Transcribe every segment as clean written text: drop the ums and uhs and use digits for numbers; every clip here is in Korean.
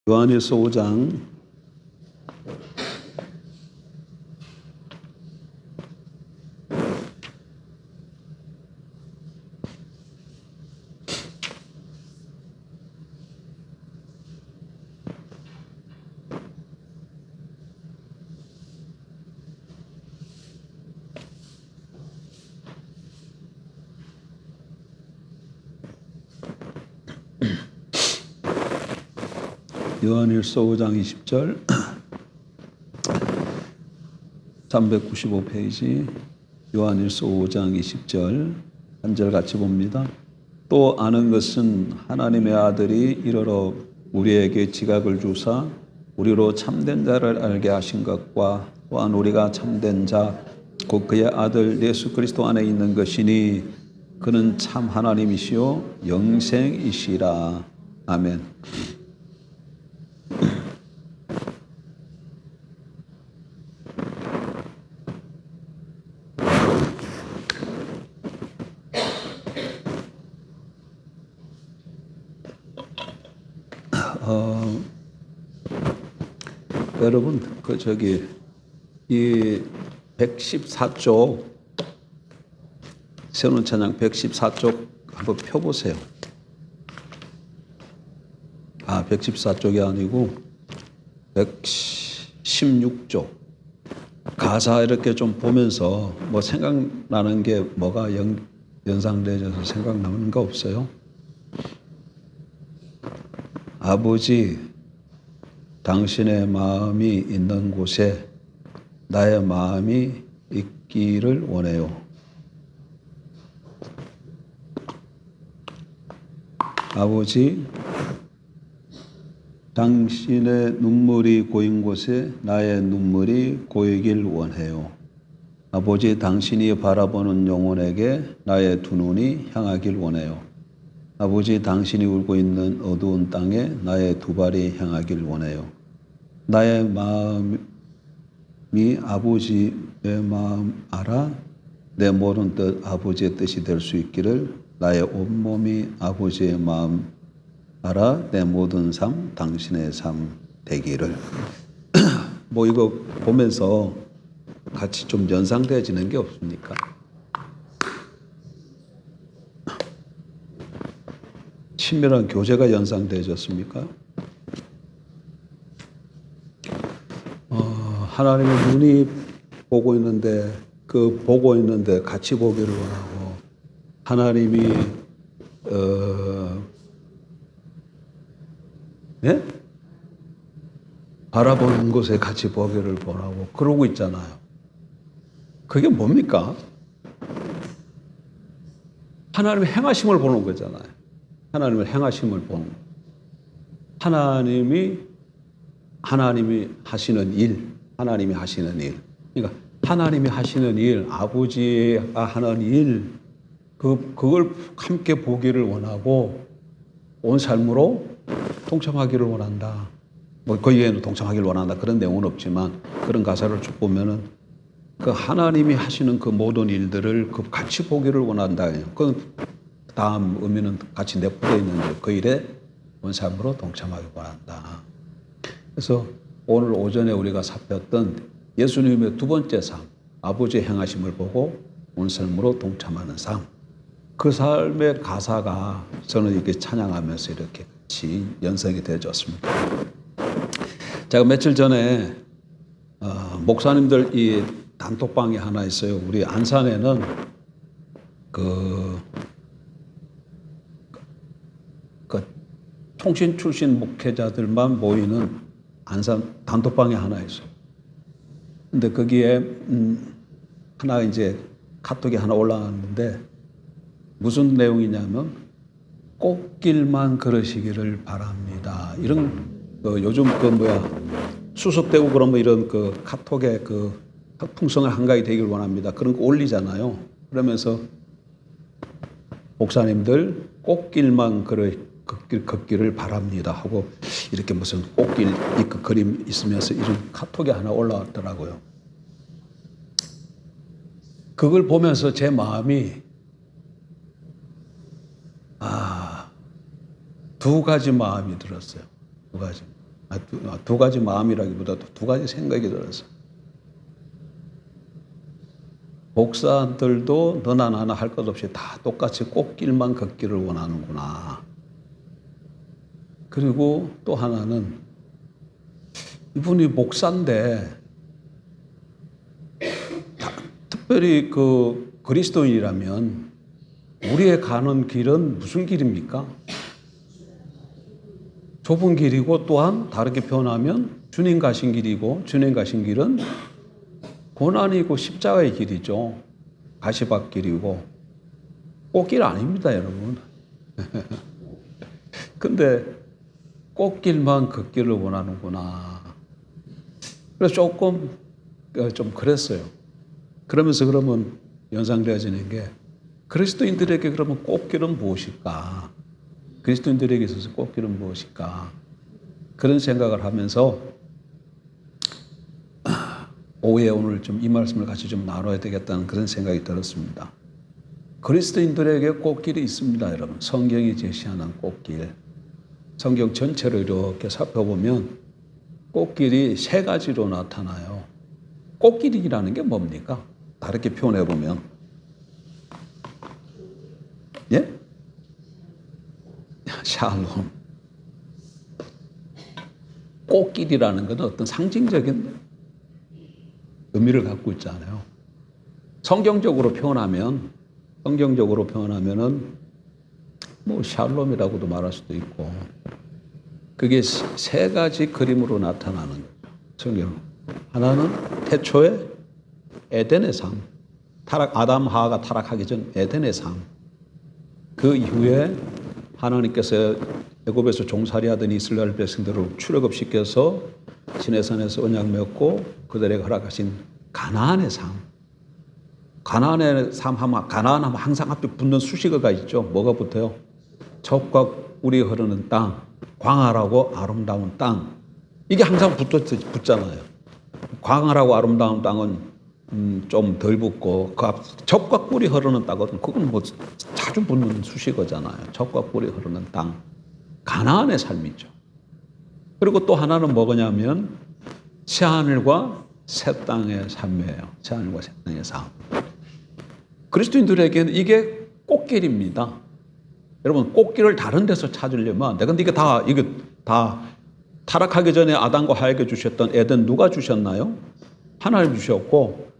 요한일서 5장 요한일서 5장 20절 395페이지 요한일서 5장 20절 한 절 같이 봅니다. 또 아는 것은 하나님의 아들이 이르러 우리에게 지각을 주사 우리로 참된 자를 알게 하신 것과 또한 우리가 참된 자 곧 그의 아들 예수 그리스도 안에 있는 것이니 그는 참 하나님이시요 영생이시라. 아멘. 여러분 이 114쪽 세운 찬양 114쪽 한번 펴보세요. 114쪽이 아니고 116쪽 가사 이렇게 좀 보면서 뭐 생각나는 게 뭐가 연상되어서 생각나는 거 없어요? 아버지, 당신의 마음이 있는 곳에 나의 마음이 있기를 원해요. 아버지, 당신의 눈물이 고인 곳에 나의 눈물이 고이길 원해요. 아버지, 당신이 바라보는 영혼에게 나의 두 눈이 향하길 원해요. 아버지, 당신이 울고 있는 어두운 땅에 나의 두 발이 향하길 원해요. 나의 마음이 아버지의 마음 알아 내 모든 뜻 아버지의 뜻이 될 수 있기를. 나의 온몸이 아버지의 마음 알아 내 모든 삶 당신의 삶 되기를. 뭐 이거 보면서 같이 좀 연상되어지는 게 없습니까? 친밀한 교제가 연상되어졌습니까? 하나님의 눈이 보고 있는데 보고 있는데 같이 보기를 원하고 하나님이 바라보는 곳에 같이 보기를 원하고 그러고 있잖아요. 그게 뭡니까? 하나님의 행하심을 보는 거잖아요. 하나님의 행하심을 보는 거. 하나님이 하시는 일, 하나님이 하시는 일. 그러니까 하나님이 하시는 일, 아버지가 하는 일, 그걸 함께 보기를 원하고 온 삶으로 동참하기를 원한다. 뭐 거기에는 동참하기를 원한다 그런 내용은 없지만 그런 가사를 쭉 보면은 그 하나님이 하시는 그 모든 일들을 같이 보기를 원한다. 그 다음 의미는 같이 내포되어 있는데 그 일에 온 삶으로 동참하기 원한다. 그래서 오늘 오전에 우리가 살폈던 예수님의 두 번째 삶, 아버지의 행하심을 보고 온 삶으로 동참하는 삶. 그 삶의 가사가 저는 이렇게 찬양하면서 이렇게 같이 연상이 되어졌습니다. 제가 며칠 전에 목사님들 이 단톡방이 하나 있어요. 우리 안산에는 그 통신 출신 목회자들만 모이는 안산 단톡방이 하나 있어요. 근데 거기에 하나 이제 카톡이 하나 올라왔는데 무슨 내용이냐면 꽃길만 걸으시기를 바랍니다. 이런 요즘 수습되고 그러면 이런 카톡에 풍성을 한가히 되길 원합니다. 그런 거 올리잖아요. 그러면서 목사님들 꽃길만 걷기를 바랍니다 하고 이렇게 무슨 꽃길 그림 있으면서 이런 카톡이 하나 올라왔더라고요. 그걸 보면서 제 마음이 두 가지 마음이 들었어요. 두 가지. 두 가지 마음이라기보다도 두 가지 생각이 들어서 목사들도 너나 나나 할 것 없이 다 똑같이 꽃길만 걷기를 원하는구나. 그리고 또 하나는 이분이 목사인데 특별히 그 그리스도인이라면 우리의 가는 길은 무슨 길입니까? 좁은 길이고 또한 다르게 표현하면 주님 가신 길이고 주님 가신 길은 고난이고 십자가의 길이죠. 가시밭길이고 꽃길 아닙니다, 여러분. 근데 꽃길만 걷기를 원하는구나. 그래서 조금 좀 그랬어요. 그러면서 그러면 연상되어지는 게 그리스도인들에게 그러면 꽃길은 무엇일까? 그리스도인들에게 있어서 꽃길은 무엇일까? 그런 생각을 하면서 오후에 오늘 좀 이 말씀을 같이 좀 나눠야 되겠다는 그런 생각이 들었습니다. 그리스도인들에게 꽃길이 있습니다, 여러분. 성경이 제시하는 꽃길. 성경 전체를 이렇게 살펴보면 꽃길이 세 가지로 나타나요. 꽃길이라는 게 뭡니까? 다르게 표현해 보면, 예? 샬롬. 꽃길이라는 것은 어떤 상징적인 의미를 갖고 있잖아요. 성경적으로 표현하면은 뭐 샬롬이라고도 말할 수도 있고, 그게 세 가지 그림으로 나타나는 거죠. 성경. 하나는 태초에 에덴의 삶. 아담 하와가 타락하기 전 에덴의 삶. 그 이후에 하나님께서 애굽에서 종살이하던 이스라엘 백성들을 출애굽시켜서 시내산에서 언약 맺고 그들에게 허락하신 가나안의 삶. 가나안의 삶 하면 가나안 하면 항상 앞에 붙는 수식어가 있죠. 뭐가 붙어요? 젖과 꿀이 흐르는 땅, 광활하고 아름다운 땅. 이게 항상 붙잖아요. 광활하고 아름다운 땅은 좀 덜 붙고 그 앞 젖과 꿀이 흐르는 땅은 그건 뭐 자주 붙는 수식어잖아요. 젖과 꿀이 흐르는 땅. 가나안의 삶이죠. 그리고 또 하나는 뭐냐면 새하늘과 새 땅의 삶이에요. 새하늘과 새 땅의 삶. 그리스도인들에게는 이게 꽃길입니다. 여러분 꽃길을 다른 데서 찾으려면 근데 이게 다 타락하기 전에 아담과 하에게 주셨던 에덴 누가 주셨나요? 하나님 주셨고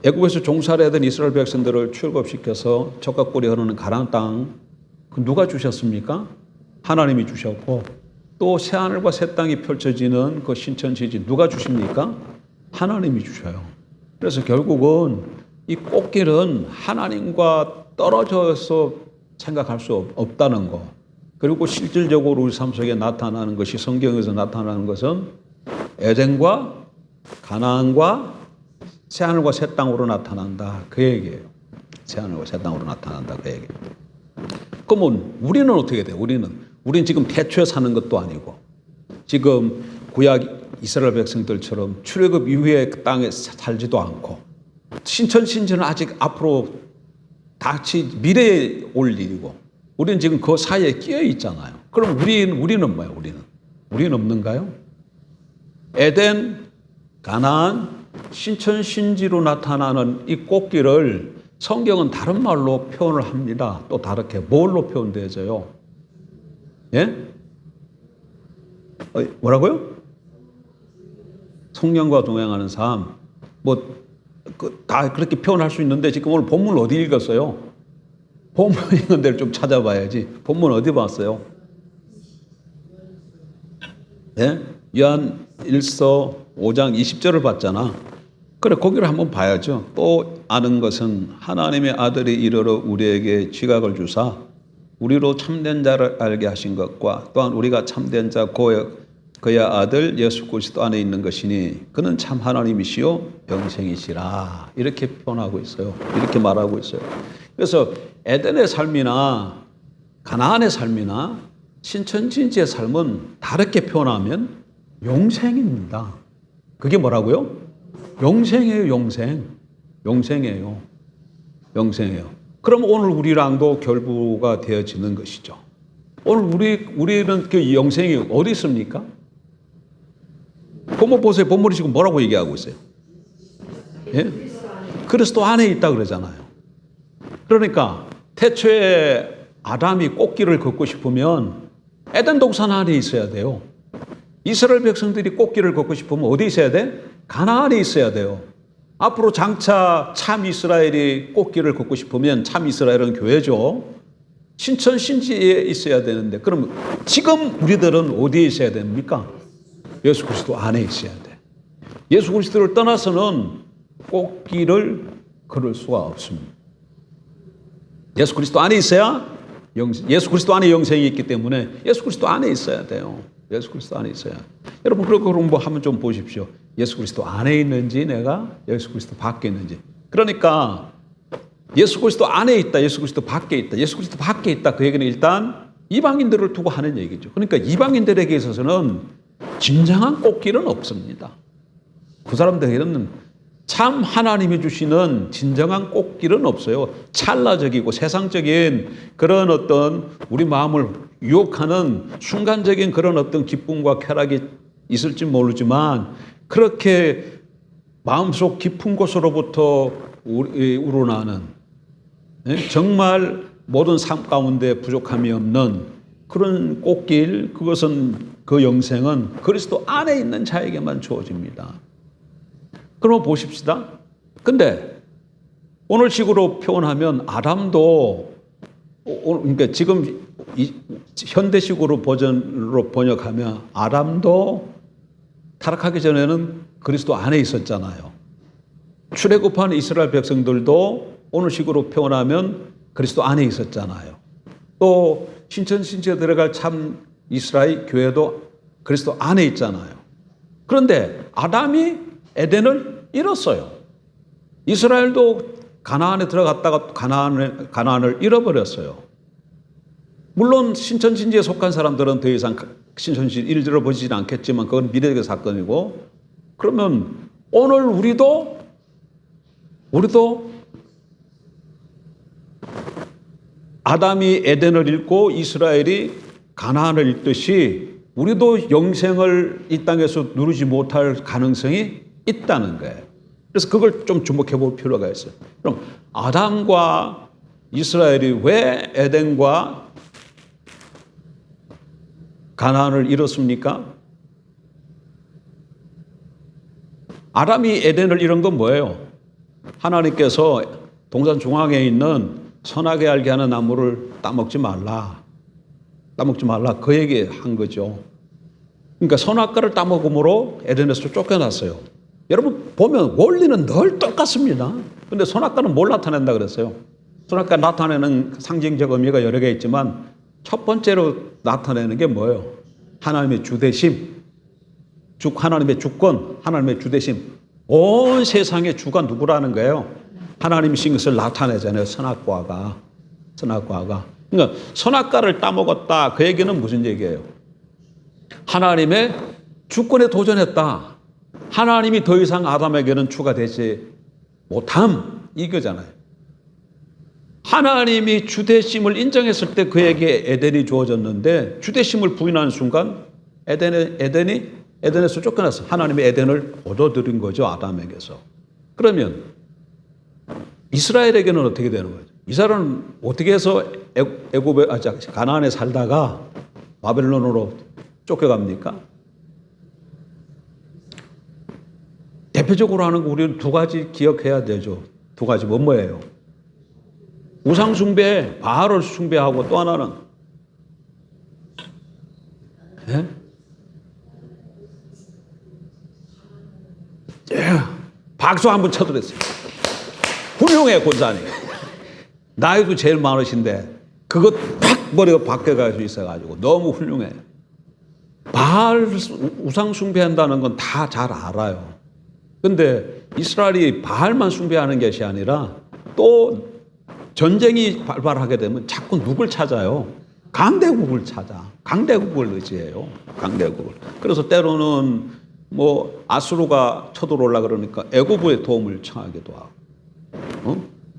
애굽에서 종살이하던 이스라엘 백성들을 출애굽시켜서 젖과 꿀이 흐르는 가나안 땅 누가 주셨습니까? 하나님이 주셨고 또 새하늘과 새 땅이 펼쳐지는 그 신천지지 누가 주십니까? 하나님이 주셔요. 그래서 결국은 이 꽃길은 하나님과 떨어져서 생각할 수 없다는 거. 그리고 실질적으로 우리 삶 속에 나타나는 것이 성경에서 나타나는 것은 에덴과 가나안과 새하늘과 새 땅으로 나타난다. 그 얘기예요. 새하늘과 새 땅으로 나타난다. 그 얘기예요. 그러면 우리는 어떻게 돼요? 우리는 지금 태초에 사는 것도 아니고 지금 구약 이스라엘 백성들처럼 출애굽 이후에 그 땅에 살지도 않고 신천신지는 아직 앞으로 다시 미래에 올 일이고 우리는 지금 그 사이에 끼어 있잖아요. 그럼 우리는 뭐예요? 우리는 없는가요? 에덴, 가나안, 신천신지로 나타나는 이 꽃길을 성경은 다른 말로 표현을 합니다. 또 다르게 뭘로 표현되어져요? 예? 뭐라고요? 성령과 동행하는 삶. 다 그렇게 표현할 수 있는데 지금 오늘 본문 어디 읽었어요? 본문 읽은 데를 좀 찾아봐야지. 본문 어디 봤어요? 예? 요한 1서 5장 20절을 봤잖아. 그래, 거기를 한번 봐야죠. 또 아는 것은 하나님의 아들이 이르러 우리에게 지각을 주사 우리로 참된 자를 알게 하신 것과 또한 우리가 참된 자 그의 아들 예수 그리스도 안에 있는 것이니 그는 참 하나님이시요 영생이시라. 이렇게 표현하고 있어요. 이렇게 말하고 있어요. 그래서 에덴의 삶이나 가나안의 삶이나 신천지의 삶은 다르게 표현하면 영생입니다. 그게 뭐라고요? 영생이에요. 영생이에요. 그럼 오늘 우리랑도 결부가 되어지는 것이죠. 오늘 우리는 그 영생이 어디 있습니까? 본문 보세요. 본문이 지금 뭐라고 얘기하고 있어요? 예? 그리스도 안에 있다 그러잖아요. 그러니까 태초에 아담이 꽃길을 걷고 싶으면 에덴 동산 안에 있어야 돼요. 이스라엘 백성들이 꽃길을 걷고 싶으면 어디 있어야 돼? 가나안에 있어야 돼요. 앞으로 장차 참 이스라엘이 꽃길을 걷고 싶으면 참 이스라엘은 교회죠. 신천 신지에 있어야 되는데 그럼 지금 우리들은 어디에 있어야 됩니까? 예수 그리스도 안에 있어야 돼. 예수 그리스도를 떠나서는 꽃길을 걸을 수가 없습니다. 예수 그리스도 안에 있어야 예수 그리스도 안에 영생이 있기 때문에 예수 그리스도 안에 있어야 돼요. 예수 그리스도 안에 있어야. 여러분 그런 거 한번 좀 보십시오. 예수 그리스도 안에 있는지 내가 예수 그리스도 밖에 있는지. 그러니까 예수 그리스도 안에 있다, 예수 그리스도 밖에 있다, 예수 그리스도 밖에 있다. 그 얘기는 일단 이방인들을 두고 하는 얘기죠. 그러니까 이방인들에게 있어서는 진정한 꽃길은 없습니다. 그 사람들에게는 참 하나님이 주시는 진정한 꽃길은 없어요. 찰나적이고 세상적인 그런 어떤 우리 마음을 유혹하는 순간적인 그런 어떤 기쁨과 쾌락이 있을지 모르지만 그렇게 마음속 깊은 곳으로부터 우러나는 정말 모든 삶 가운데 부족함이 없는 그런 꽃길, 그것은 그 영생은 그리스도 안에 있는 자에게만 주어집니다. 그럼 보십시다. 근데 오늘 식으로 표현하면 아담도 그러니까 지금 현대식으로 버전으로 번역하면 아담도 타락하기 전에는 그리스도 안에 있었잖아요. 출애굽한 이스라엘 백성들도 오늘 식으로 표현하면 그리스도 안에 있었잖아요. 또 신천신지에 들어갈 참 이스라엘 교회도 그리스도 안에 있잖아요. 그런데 아담이 에덴을 잃었어요. 이스라엘도 가나안에 들어갔다가 가나안을 잃어버렸어요. 물론 신천신지에 속한 사람들은 더 이상 신천신지 일들어 보지는 않겠지만 그건 미래의 사건이고 그러면 오늘 우리도 아담이 에덴을 잃고 이스라엘이 가나안을 잃듯이 우리도 영생을 이 땅에서 누리지 못할 가능성이 있다는 거예요. 그래서 그걸 좀 주목해 볼 필요가 있어요. 그럼 아담과 이스라엘이 왜 에덴과 가나안을 잃었습니까? 아담이 에덴을 잃은 건 뭐예요? 하나님께서 동산 중앙에 있는 선하게 알게 하는 나무를 따먹지 말라. 따먹지 말라. 그 얘기 한 거죠. 그러니까 선악과를 따먹음으로 에덴에서 쫓겨났어요. 여러분 보면 원리는 늘 똑같습니다. 그런데 선악과는 뭘 나타낸다 그랬어요? 선악과 나타내는 상징적 의미가 여러 개 있지만 첫 번째로 나타내는 게 뭐예요? 하나님의 주대심, 하나님의 주권, 하나님의 주대심. 온 세상의 주가 누구라는 거예요? 하나님이신 것을 나타내잖아요. 선악과가. 그러니까 선악과를 따먹었다. 그 얘기는 무슨 얘기예요? 하나님의 주권에 도전했다. 하나님이 더 이상 아담에게는 주가 되지 못함. 이거잖아요. 하나님이 주대심을 인정했을 때 그에게 에덴이 주어졌는데 주대심을 부인하는 순간 에덴에서 쫓겨났어. 하나님의 에덴을 얻어들인 거죠. 아담에게서. 그러면 이스라엘에게는 어떻게 되는 거죠? 이스라엘은 어떻게 해서 가나안에 살다가 바벨론으로 쫓겨갑니까? 대표적으로 하는 거 우리는 두 가지 기억해야 되죠. 두 가지 뭐예요? 우상 숭배, 바알을 숭배하고 또 하나는 박수 한번 쳐드렸어요. 훌륭해 권사님. 나이도 제일 많으신데 그것 팍 머리가 바뀌어가지고 있어가지고 너무 훌륭해. 바알 우상 숭배한다는 건 다 잘 알아요. 근데 이스라엘이 바알만 숭배하는 것이 아니라 또 전쟁이 발발하게 되면 자꾸 누굴 찾아요? 강대국을 찾아. 강대국을 의지해요. 강대국을. 그래서 때로는 뭐 아수르가 쳐들어올라 그러니까 애굽의 도움을 청하기도 하고,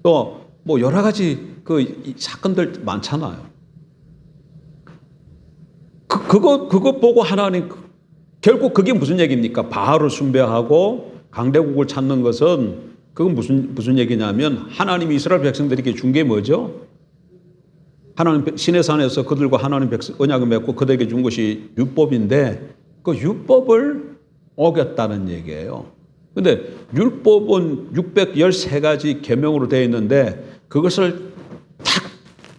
또 뭐 여러 가지 그 사건들 많잖아요. 그거 보고 하나님 결국 그게 무슨 얘기입니까? 바알을 숭배하고 강대국을 찾는 것은 그건 무슨 얘기냐면 하나님이 이스라엘 백성들에게 준 게 뭐죠? 하나님 시내산에서 그들과 하나님 언약을 맺고 그들에게 준 것이 율법인데 그 율법을 어겼다는 얘기예요. 근데 율법은 613가지 계명으로 되어 있는데 그것을 탁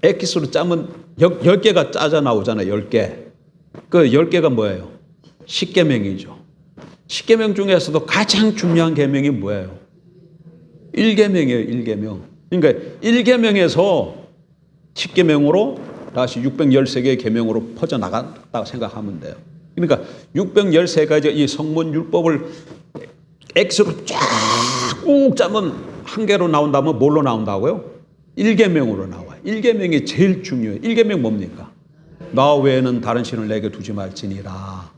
엑기스로 짜면 10개가 짜져 나오잖아요. 10개. 그 10개가 뭐예요? 10계명이죠. 10계명 중에서도 가장 중요한 계명이 뭐예요? 1계명이에요. 1계명. 그러니까 1계명에서 10계명으로 다시 613개의 계명으로 퍼져나갔다고 생각하면 돼요. 그러니까 613가지 이 성문 율법을 X로 쫙 꾹 짜면 한 개로 나온다면 뭘로 나온다고요? 1계명으로 나와요. 1계명이 제일 중요해요. 1계명 뭡니까? 나 외에는 다른 신을 내게 두지 말지니라.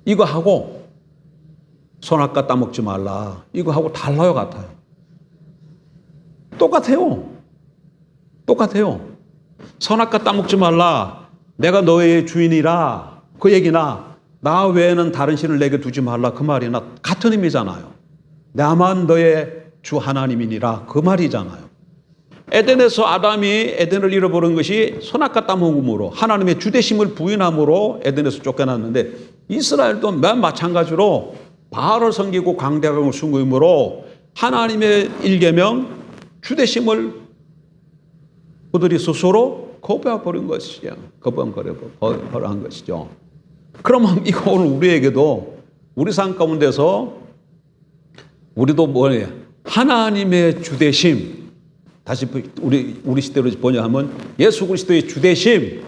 이거 하고 선악과 따먹지 말라. 이거 하고 달라요, 같아요? 똑같아요. 똑같아요. 선악과 따먹지 말라. 내가 너의 주인이라. 그 얘기나 나 외에는 다른 신을 내게 두지 말라. 그 말이나 같은 의미잖아요. 나만 너의 주 하나님이니라. 그 말이잖아요. 에덴에서 아담이 에덴을 잃어버린 것이 선악과 따먹음으로 하나님의 주되심을 부인함으로 에덴에서 쫓겨났는데 이스라엘도 맨 마찬가지로 바알을 섬기고 강대국을 숭배함으로 하나님의 1계명 주되심을 그들이 스스로 거부해버린 것이죠. 거부한 것이죠. 그러면 이거 오늘 우리에게도 우리 삶 가운데서 우리도 뭐예요? 하나님의 주되심, 다시 우리 시대로 번역하면 예수 그리스도의 주되심,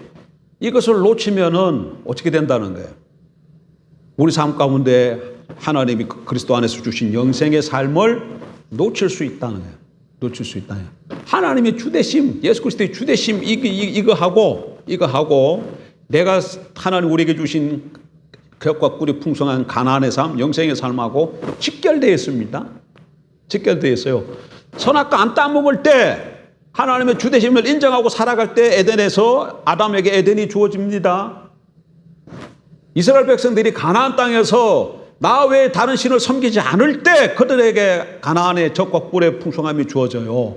이것을 놓치면은 어떻게 된다는 거예요? 우리 삶 가운데 하나님이 그리스도 안에서 주신 영생의 삶을 놓칠 수 있다는 거예요. 놓칠 수 있다는 거예요. 하나님의 주되심, 예수 그리스도의 주되심 이거 하고 내가 하나님 우리에게 주신 격과 꿀이 풍성한 가나안의 삶, 영생의 삶하고 직결되어 있습니다. 직결되어 있어요. 선악과 안 따먹을 때 하나님의 주되심을 인정하고 살아갈 때 에덴에서 아담에게 에덴이 주어집니다. 이스라엘 백성들이 가나안 땅에서 나 외에 다른 신을 섬기지 않을 때 그들에게 가나안의 젖과 꿀의 풍성함이 주어져요.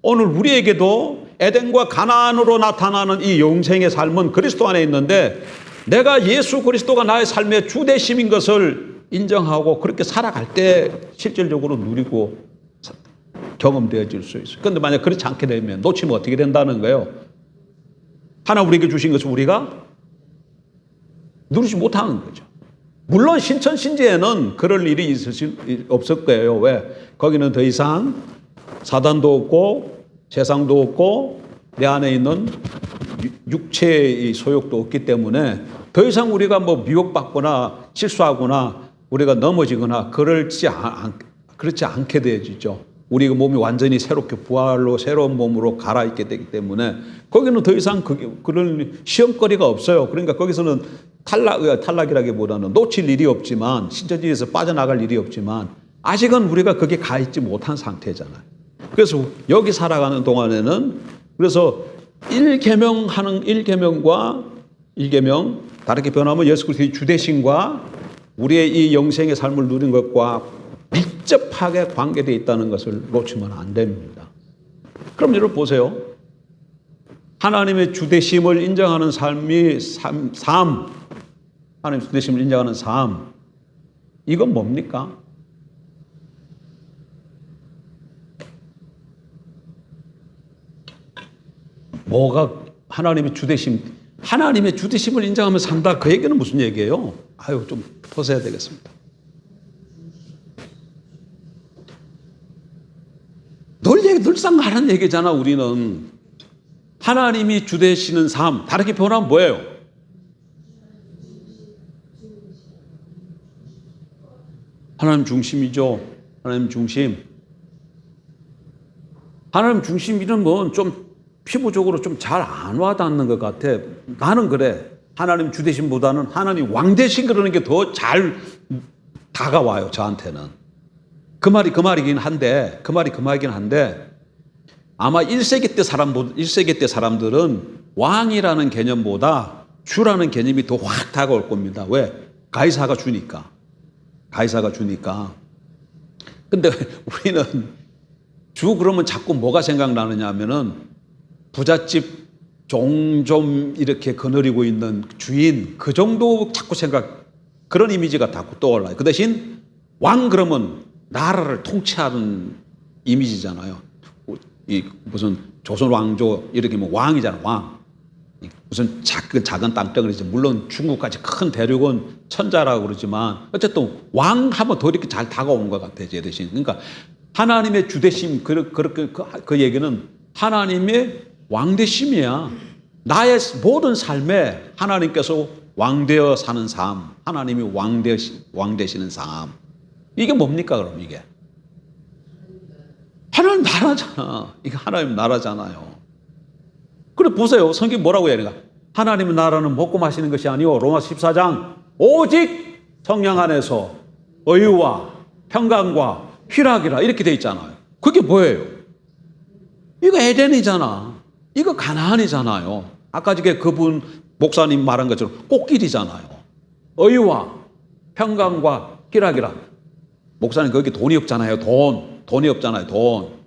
오늘 우리에게도 에덴과 가나안으로 나타나는 이 영생의 삶은 그리스도 안에 있는데 내가 예수 그리스도가 나의 삶의 주되심인 것을 인정하고 그렇게 살아갈 때 실질적으로 누리고 경험되어질 수 있어요. 그런데 만약 그렇지 않게 되면 놓치면 어떻게 된다는 거예요? 하나 우리에게 주신 것을 우리가 누리지 못하는 거죠. 물론 신천신지에는 그럴 일이 없을 거예요. 왜? 거기는 더 이상 사단도 없고 세상도 없고 내 안에 있는 육체의 소욕도 없기 때문에 더 이상 우리가 뭐 미혹받거나 실수하거나 우리가 넘어지거나 그렇지 않게 되어지죠. 우리 몸이 완전히 새롭게 부활로 새로운 몸으로 갈아입게 되기 때문에 거기는 더 이상 그런 시험거리가 없어요. 그러니까 거기서는 탈락이라기보다는 놓칠 일이 없지만 신천지에서 빠져나갈 일이 없지만 아직은 우리가 거기에 가 있지 못한 상태잖아요. 그래서 여기 살아가는 동안에는 그래서 1계명과 1계명 다르게 변하면 예수 그리스도의 주되심과 우리의 이 영생의 삶을 누린 것과 밀접하게 관계되어 있다는 것을 놓치면 안 됩니다. 그럼 여러분 보세요. 하나님의 주되심을 인정하는 삶이 하나님의 주되심을 인정하는 삶, 이건 뭡니까? 뭐가 하나님의 주되심을 인정하며 산다. 그 얘기는 무슨 얘기예요? 좀 벗어야 되겠습니다. 늘상 하는 얘기잖아. 우리는 하나님이 주되시는 삶, 다르게 변하면 뭐예요? 하나님 중심이죠. 하나님 중심. 하나님 중심 이런 건 좀 피부적으로 좀 잘 안 와닿는 것 같아. 나는 그래. 하나님 주되심보다는 하나님 왕되신 그러는 게 더 잘 다가와요. 저한테는. 그 말이긴 한데 아마 1세기 때 사람들은 왕이라는 개념보다 주라는 개념이 더 확 다가올 겁니다. 왜? 가이사가 주니까. 가이사가 주니까. 근데 우리는 주 그러면 자꾸 뭐가 생각나느냐 하면은 부잣집 종 좀 이렇게 거느리고 있는 주인 그 정도 자꾸 그런 이미지가 자꾸 떠올라요. 그 대신 왕 그러면 나라를 통치하는 이미지잖아요. 이 무슨 조선 왕조 이렇게 뭐 왕이잖아, 왕. 무슨 작은 땅덩어리지. 물론 중국까지 큰 대륙은 천자라고 그러지만 어쨌든 왕 하면 더 이렇게 잘 다가오는 것 같아요, 제 대신. 그러니까 하나님의 주대심 그 얘기는 하나님의 왕대심이야. 나의 모든 삶에 하나님께서 왕되어 사는 삶, 하나님이 왕되시는 삶. 이게 뭡니까 그럼 이게? 하나님 나라잖아. 이게 하나님 나라잖아요. 그래 보세요. 성경 뭐라고 해야 되나? 하나님의 나라는 먹고 마시는 것이 아니요. 로마 14장 오직 성령 안에서 의와 평강과 희락이라 이렇게 돼 있잖아요. 그게 뭐예요? 이거 에덴이잖아. 이거 가나안이잖아요. 아까 전에 그분 목사님 말한 것처럼 꽃길이잖아요. 의와 평강과 희락이라. 목사님 거기 돈이 없잖아요. 돈이 없잖아요. 돈.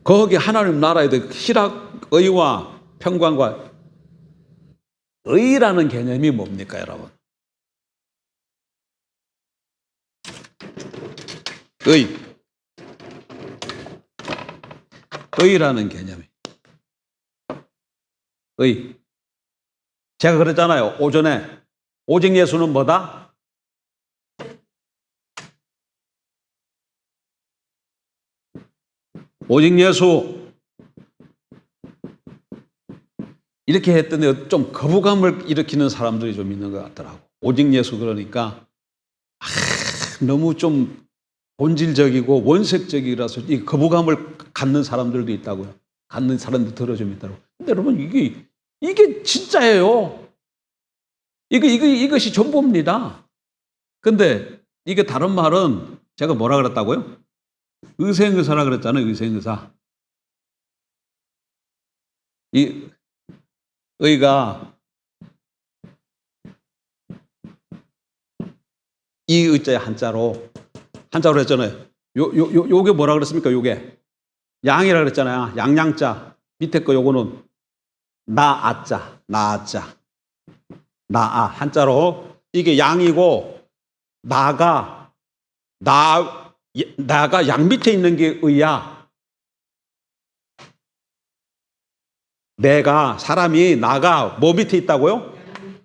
거기 하나님 나라에 희락, 의와 평강과 의라는 개념이 뭡니까 여러분? 의라는 개념이. 제가 그랬잖아요. 오전에 오직 예수는 뭐다? 오직 예수. 이렇게 했더니 좀 거부감을 일으키는 사람들이 좀 있는 것 같더라고. 오직 예수 그러니까 너무 좀 본질적이고 원색적이라서 이 거부감을 갖는 사람들도 있다고요. 갖는 사람들 들어좀 있다고. 근데 여러분 이게 진짜예요. 이것이 전부입니다. 근데 이게 다른 말은 제가 뭐라 그랬다고요? 의생의사라 그랬잖아요. 의생의사. 이 의가 이 의자에 한자로 했잖아요. 요게 뭐라 그랬습니까? 요게 양이라 그랬잖아요. 양양자. 밑에 거 요거는 나아자. 나아 한자로 이게 양이고 나가 양 밑에 있는 게 의야. 사람이 나가 뭐 밑에 있다고요?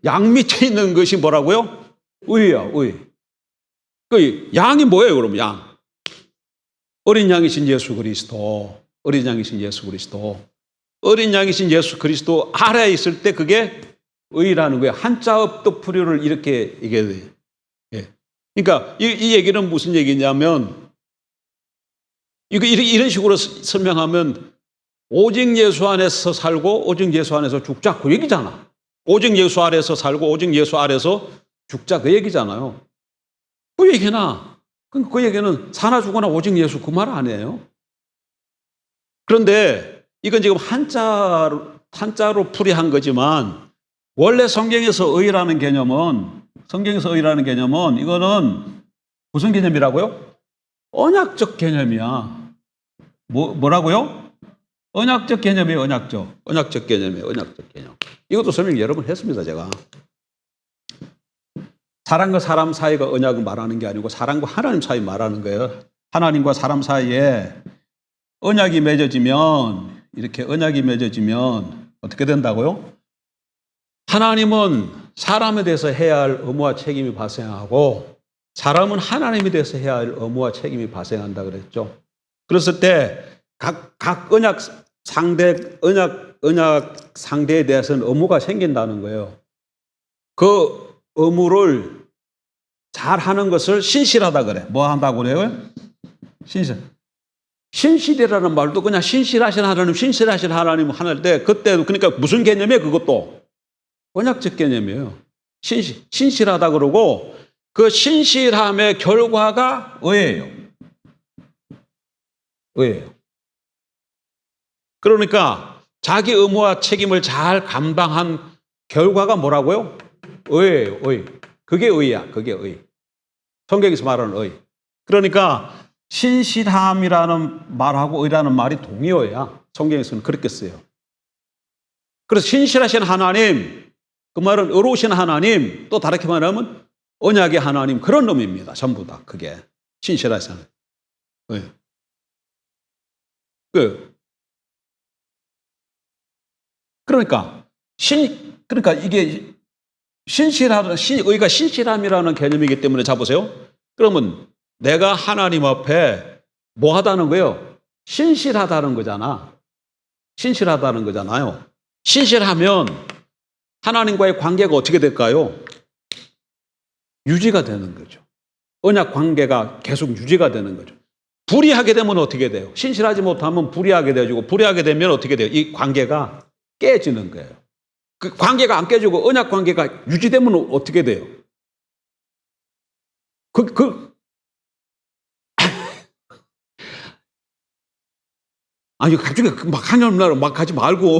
양 밑에 있는 것이 뭐라고요? 의야, 의. 그 양이 뭐예요, 그럼 양? 어린 양이신 예수 그리스도. 어린 양이신 예수 그리스도. 어린 양이신 예수 그리스도 아래에 있을 때 그게 의라는 거예요. 한자 업도풀이를 이렇게 얘기해야 돼요. 예. 그러니까 이 얘기는 무슨 얘기냐면 이런 식으로 설명하면 오직 예수 안에서 살고 오직 예수 안에서 죽자 그 얘기잖아. 오직 예수 아래서 살고 오직 예수 아래서 죽자 그 얘기잖아요. 그 얘기는 사나 죽거나 오직 예수 그 말 아니에요. 그런데 이건 지금 한자로 풀이한 거지만 원래 성경에서 의라는 개념은 이거는 무슨 개념이라고요? 언약적 개념이야. 뭐라고요? 언약적 개념이에요. 언약적 개념이에요. 언약적 개념. 이것도 설명 여러 번 했습니다. 제가. 사람과 사람 사이가 언약을 말하는 게 아니고 사람과 하나님 사이 말하는 거예요. 하나님과 사람 사이에 언약이 맺어지면 어떻게 된다고요? 하나님은 사람에 대해서 해야 할 의무와 책임이 발생하고 사람은 하나님에 대해서 해야 할 의무와 책임이 발생한다 그랬죠. 그랬을 때 각 언약 상대에 대해서는 의무가 생긴다는 거예요. 그 의무를 잘 하는 것을 신실하다 그래. 뭐 한다고 그래요? 신실이라는 말도 그냥 신실하신 하나님 하는데 그때도 그러니까 무슨 개념이에요? 그것도 언약적 개념이에요. 신실하다 그러고 그 신실함의 결과가 의예요. 그러니까 자기 의무와 책임을 잘 감당한 결과가 뭐라고요? 의예요, 의. 그게 의야, 그게 의. 성경에서 말하는 의. 그러니까 신실함이라는 말하고 의라는 말이 동의어야. 성경에서는 그렇게 써요. 그래서 신실하신 하나님, 그 말은 의로우신 하나님, 또 다르게 말하면 언약의 하나님, 그런 놈입니다. 전부 다 그게 신실하신 하나님. 그러니까 그러니까 이게 의가 신실함이라는 개념이기 때문에 잡으세요. 그러면 내가 하나님 앞에 뭐 하다는 거예요? 신실하다는 거잖아. 신실하다는 거잖아요. 신실하면 하나님과의 관계가 어떻게 될까요? 유지가 되는 거죠. 언약 관계가 계속 유지가 되는 거죠. 불의하게 되면 어떻게 돼요? 신실하지 못하면 불의하게 되어지고, 불의하게 되면 어떻게 돼요? 이 관계가 깨지는 거예요. 그 관계가 안 깨지고 언약 관계가 유지되면 어떻게 돼요? 아니, 갑자기 막 하나님 막 하지 말고.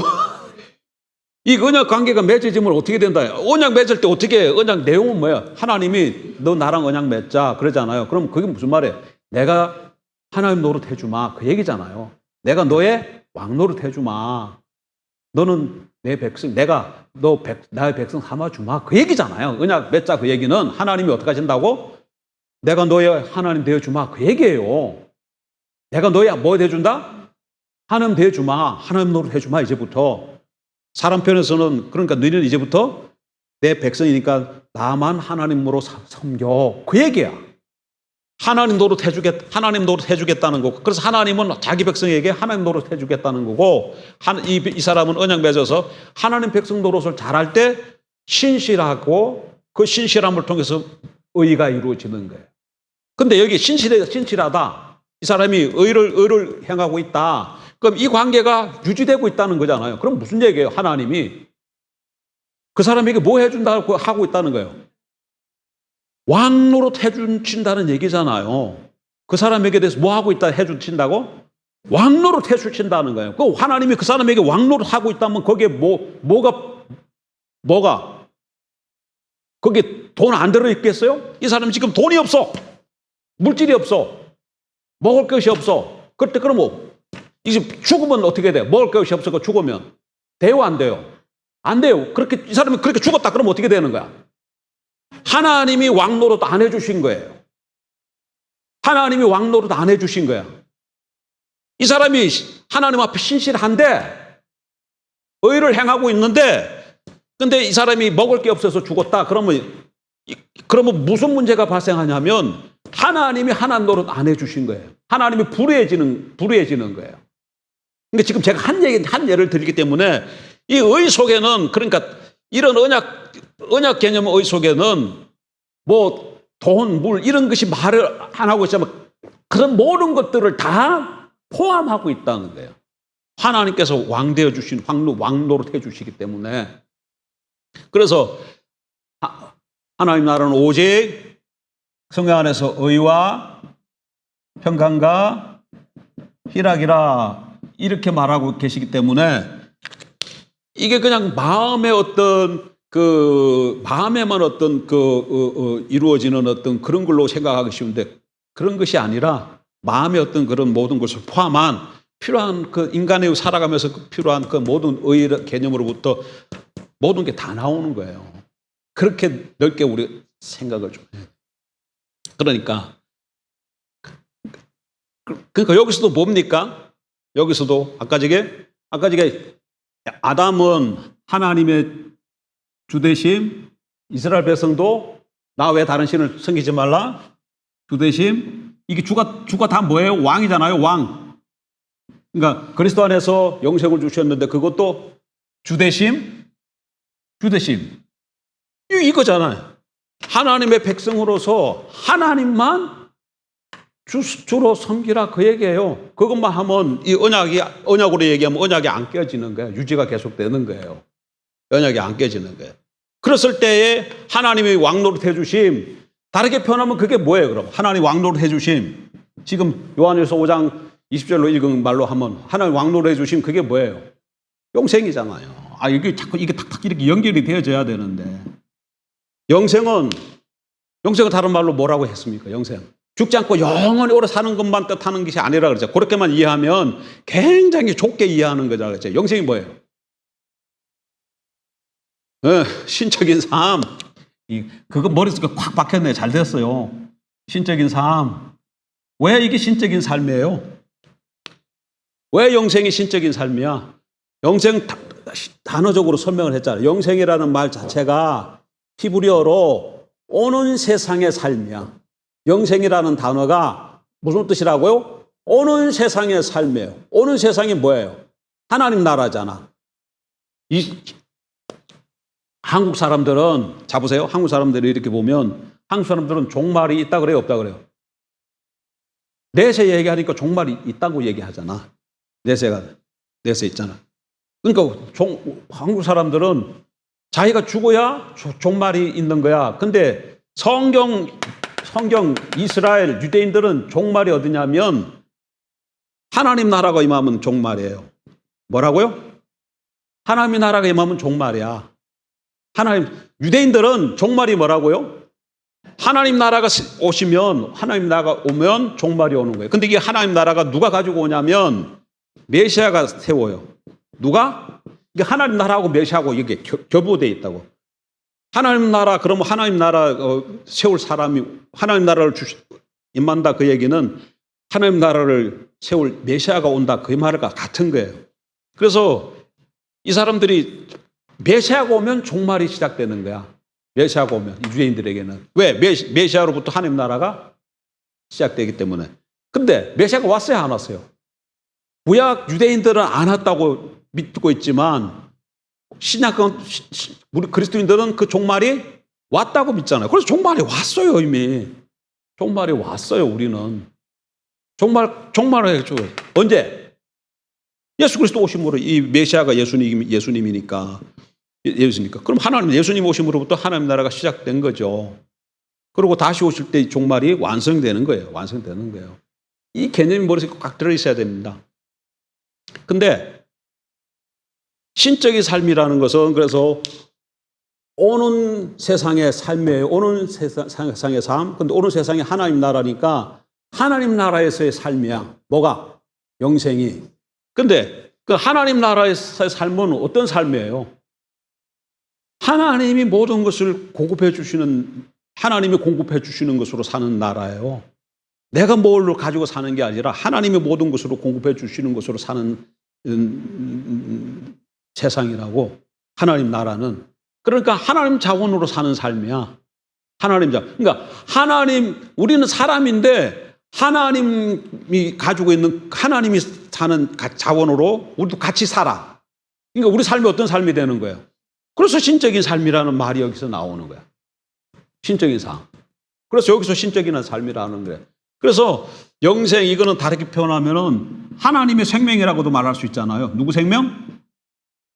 이 언약 관계가 맺어지면 어떻게 된다? 언약 맺을 때 어떻게 해요? 언약 내용은 뭐야? 하나님이 너 나랑 언약 맺자 그러잖아요. 그럼 그게 무슨 말이에요? 내가 하나님 노릇 해주마 그 얘기잖아요. 내가 너의 왕 노릇 해주마. 너는 내 백성, 내가 나의 백성 삼아주마 그 얘기잖아요. 언약 맺자 그 얘기는 하나님이 어떻게 하신다고? 내가 너의 하나님 되어주마 그 얘기예요. 내가 너의 뭐 되어준다? 하나님 되어주마. 하나님 노릇 해주마 이제부터. 사람 편에서는 그러니까 너희는 이제부터 내 백성이니까 나만 하나님으로 섬겨 그 얘기야. 하나님 노릇 해주겠다는 거고. 그래서 하나님은 자기 백성에게 하나님 노릇 해주겠다는 거고, 이 사람은 언약 맺어서 하나님 백성 노릇을 잘할 때 신실하고 그 신실함을 통해서 의가 이루어지는 거예요. 근데 여기 신실하다. 이 사람이 의를 행하고 있다. 그럼 이 관계가 유지되고 있다는 거잖아요. 그럼 무슨 얘기예요? 하나님이 그 사람에게 뭐 해준다고 하고 있다는 거예요? 왕 노릇 해주신다는 얘기잖아요. 그 사람에게 대해서 뭐 하고 있다 해주신다고? 왕 노릇 해주신다는 거예요. 그 하나님이 그 사람에게 왕 노릇 하고 있다면 거기에 뭐가 거기에 돈 안 들어있겠어요? 이 사람은 지금 돈이 없어. 물질이 없어. 먹을 것이 없어. 그때 그러면 이제 죽으면 어떻게 돼요? 먹을 것이 없어서 죽으면 돼요, 안 돼요? 안 돼요. 그렇게 이 사람이 그렇게 죽었다 그러면 어떻게 되는 거야? 하나님이 왕 노릇 안 해주신 거예요. 하나님이 왕 노릇 안 해주신 거야. 이 사람이 하나님 앞에 신실한데 의를 행하고 있는데, 근데 이 사람이 먹을 게 없어서 죽었다 그러면 무슨 문제가 발생하냐면 하나님이 하나님 노릇 안 해주신 거예요. 하나님이 불의해지는 거예요. 그러니까 지금 제가 한 예를 들기 때문에 이 의 속에는, 그러니까 이런 언약 개념의 의 속에는 뭐 돈, 물 이런 것이 말을 안 하고 있지만 그런 모든 것들을 다 포함하고 있다는 거예요. 하나님께서 왕 되어 주신 왕 노릇 해 주시기 때문에. 그래서 하나님 나라는 오직 성경 안에서 의와 평강과 희락이라 이렇게 말하고 계시기 때문에 이게 그냥 마음에만 어떤 이루어지는 어떤 그런 걸로 생각하기 쉬운데, 그런 것이 아니라 마음의 어떤 그런 모든 것을 포함한 필요한 그 인간의 살아가면서 필요한 그 모든 의 개념으로부터 모든 게 다 나오는 거예요. 그렇게 넓게 우리 생각을 좀 해요. 그러니까 여기서도 뭡니까? 여기서도 아까 저게 아담은 하나님의 주대심, 이스라엘 백성도 나 왜 다른 신을 섬기지 말라? 주대심. 이게 주가 다 뭐예요? 왕이잖아요, 왕. 그러니까 그리스도 안에서 영생을 주셨는데 그것도 주대심. 이거잖아요. 하나님의 백성으로서 하나님만 주로 섬기라 그 얘기예요. 그것만 하면 이 언약으로 얘기하면 언약이 안 깨지는 거예요. 유지가 계속되는 거예요. 언약이 안 깨지는 거예요. 그랬을 때에 하나님이 왕노릇 해주심, 다르게 표현하면 그게 뭐예요, 그럼? 하나님 왕노릇 해주심. 지금 요한일서 5장 20절로 읽은 말로 하면 하나님 왕노릇 해주심, 그게 뭐예요? 영생이잖아요. 이게 자꾸 이게 탁탁 이렇게 연결이 되어져야 되는데. 영생은 다른 말로 뭐라고 했습니까? 영생. 죽지 않고 영원히 오래 사는 것만 뜻하는 것이 아니라 그러죠. 그렇게만 이해하면 굉장히 좁게 이해하는 거죠. 그렇죠? 영생이 뭐예요? 신적인 삶. 그거 머릿속에 콱 박혔네. 잘 됐어요. 신적인 삶. 왜 이게 신적인 삶이에요? 왜 영생이 신적인 삶이야? 영생 단어적으로 설명을 했잖아요. 영생이라는 말 자체가 히브리어로 오는 세상의 삶이야. 영생이라는 단어가 무슨 뜻이라고요? 오는 세상의 삶이에요. 오는 세상이 뭐예요? 하나님 나라잖아. 한국 사람들은, 자 보세요. 한국 사람들이 이렇게 보면 한국 사람들은 종말이 있다 그래요? 없다 그래요? 내세 얘기하니까 종말이 있다고 얘기하잖아. 내세 있잖아. 그러니까 한국 사람들은 자기가 죽어야 종말이 있는 거야. 근데 성경 이스라엘 유대인들은 종말이 어디냐면 하나님 나라가 임하면 종말이에요. 뭐라고요? 하나님 나라가 임하면 종말이야. 유대인들은 종말이 뭐라고요? 하나님 나라가 오면 종말이 오는 거예요. 근데 이게 하나님 나라가 누가 가지고 오냐면 메시아가 세워요. 누가? 이게 하나님 나라하고 메시아하고 이게 결부되어 있다고. 하나님 나라, 그러면 하나님 나라 세울 사람이 하나님 나라를 임한다, 그 얘기는 하나님 나라를 세울 메시아가 온다, 그 말과 같은 거예요. 그래서 이 사람들이 메시아가 오면 종말이 시작되는 거야. 메시아가 오면, 유대인들에게는. 왜? 메시아로부터 하나님 나라가 시작되기 때문에. 근데 메시아가 왔어요, 안 왔어요? 구약 유대인들은 안 왔다고 믿고 있지만 우리 그리스도인들은 그 종말이 왔다고 믿잖아요. 그래서 종말이 왔어요, 이미. 종말이 왔어요, 우리는. 종말을 해줘. 언제? 예수 그리스도 오심으로. 이 메시아가 예수님이니까. 그럼 예수님 오심으로부터 하나님 나라가 시작된 거죠. 그리고 다시 오실 때 종말이 완성되는 거예요. 이 개념이 머릿속에 꽉 들어있어야 됩니다. 근데 신적인 삶이라는 것은 그래서 오는 세상의 삶이에요. 오는 세상의 삶. 근데 오는 세상이 하나님 나라니까 하나님 나라에서의 삶이야. 뭐가? 영생이. 근데 그 하나님 나라에서의 삶은 어떤 삶이에요? 하나님이 모든 것을 하나님이 공급해 주시는 것으로 사는 나라예요. 내가 뭘 가지고 사는 게 아니라 하나님이 모든 것으로 공급해 주시는 것으로 사는 세상이라고. 하나님 나라는. 그러니까 하나님 자원으로 사는 삶이야. 그러니까 우리는 사람인데 하나님이 가지고 있는, 하나님이 사는 자원으로 우리도 같이 살아. 그러니까 우리 삶이 어떤 삶이 되는 거예요? 그래서 신적인 삶이라는 말이 여기서 나오는 거야. 신적인 삶. 그래서 여기서 신적인 삶이라는 거예요. 그래서 영생, 이거는 다르게 표현하면은 하나님의 생명이라고도 말할 수 있잖아요. 누구 생명?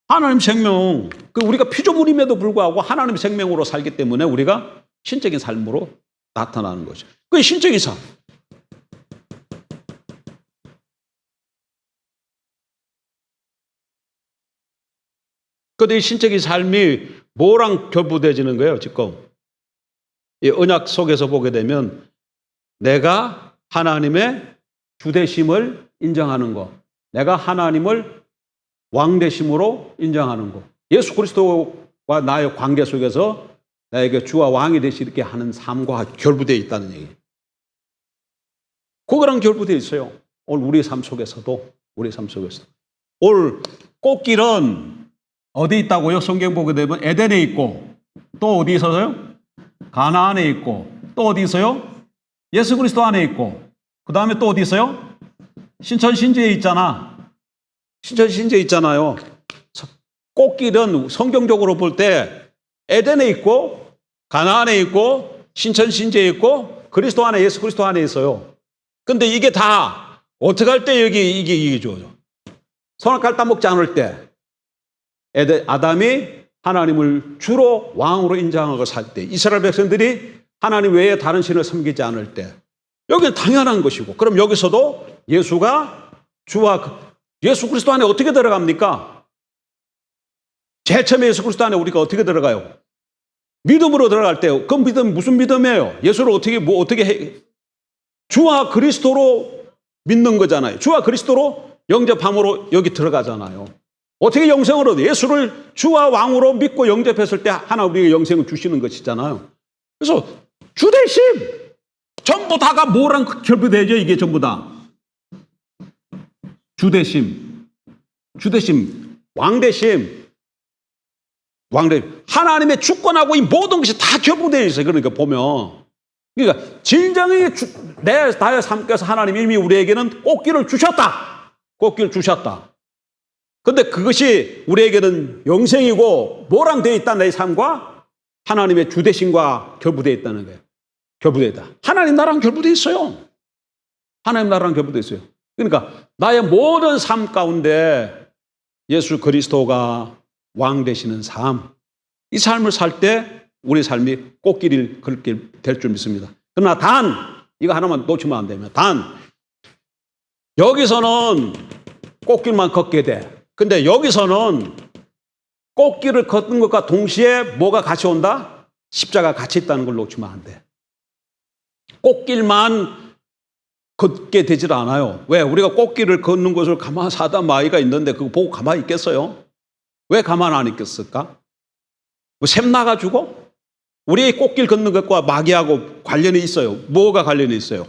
하나님 생명. 우리가 피조물임에도 불구하고 하나님의 생명으로 살기 때문에 우리가 신적인 삶으로 나타나는 거죠. 그게 신적인 삶. 그런데 이 신적인 삶이 뭐랑 결부되어지는 거예요, 지금? 이 언약 속에서 보게 되면 내가 하나님의 주되심을 인정하는 것, 내가 하나님을 왕되심으로 인정하는 것, 예수 그리스도와 나의 관계 속에서 나에게 주와 왕이 되시게 하는 삶과 결부되어 있다는 얘기예요. 그거랑 결부되어 있어요. 오늘 우리의 삶 속에서도. 오늘 꽃길은 어디 있다고요? 성경 보게 되면 에덴에 있고, 또 어디 있어서요? 가나안에 있고, 또 어디 있어요? 예수 그리스도 안에 있고, 그 다음에 또 어디 있어요? 신천신지에 있잖아요. 꽃길은 성경적으로 볼 때 에덴에 있고, 가나안에 있고, 신천신지에 있고, 그리스도 안에, 예수 그리스도 안에 있어요. 근데 이게 다 어떻게 할 때 이게 주어져? 선악과를 따먹지 않을 때, 아담이 하나님을 주로 왕으로 인정하고 살 때, 이스라엘 백성들이 하나님 외에 다른 신을 섬기지 않을 때, 여기는 당연한 것이고, 그럼 여기서도 예수가 예수 그리스도 안에 어떻게 들어갑니까? 제일 처음에 예수 그리스도 안에 우리가 어떻게 들어가요? 믿음으로 들어갈 때, 그 믿음 무슨 믿음이에요? 예수를 어떻게 해? 주와 그리스도로 믿는 거잖아요. 주와 그리스도로 영접함으로 여기 들어가잖아요. 어떻게 영생을 얻어? 예수를 주와 왕으로 믿고 영접했을 때 하나님 우리에게 영생을 주시는 것이잖아요. 그래서 주 대심 전부 다가 뭐랑 결부되죠? 이게 전부 다 주 대심, 왕 대심, 하나님의 주권하고 이 모든 것이 다 결부되어 있어요. 그러니까 보면, 그러니까 진정의 나의 삶께서 하나님이 이미 우리에게는 꽃길을 주셨다. 꽃길을 주셨다. 근데 그것이 우리에게는 영생이고 뭐랑 되어 있다? 내 삶과 하나님의 주대심과 결부되어 있다는 거예요. 결부되어 있다. 하나님 나라랑 결부되어 있어요. 하나님 나라랑 결부되어 있어요. 그러니까 나의 모든 삶 가운데 예수 그리스도가 왕 되시는 삶, 이 삶을 살 때 우리 삶이 꽃길을 걷게 될 줄 믿습니다. 그러나 이거 하나만 놓치면 안 되면, 여기서는 꽃길만 걷게 돼. 근데 여기서는 꽃길을 걷는 것과 동시에 뭐가 같이 온다? 십자가 같이 있다는 걸 놓치면 안 돼. 꽃길만 걷게 되질 않아요. 왜? 우리가 꽃길을 걷는 것을 가만 사다 마이가 있는데 그거 보고 가만히 있겠어요? 왜 가만 안 있겠을까? 뭐 샘 나가지고? 우리의 꽃길 걷는 것과 마귀하고 관련이 있어요. 뭐가 관련이 있어요?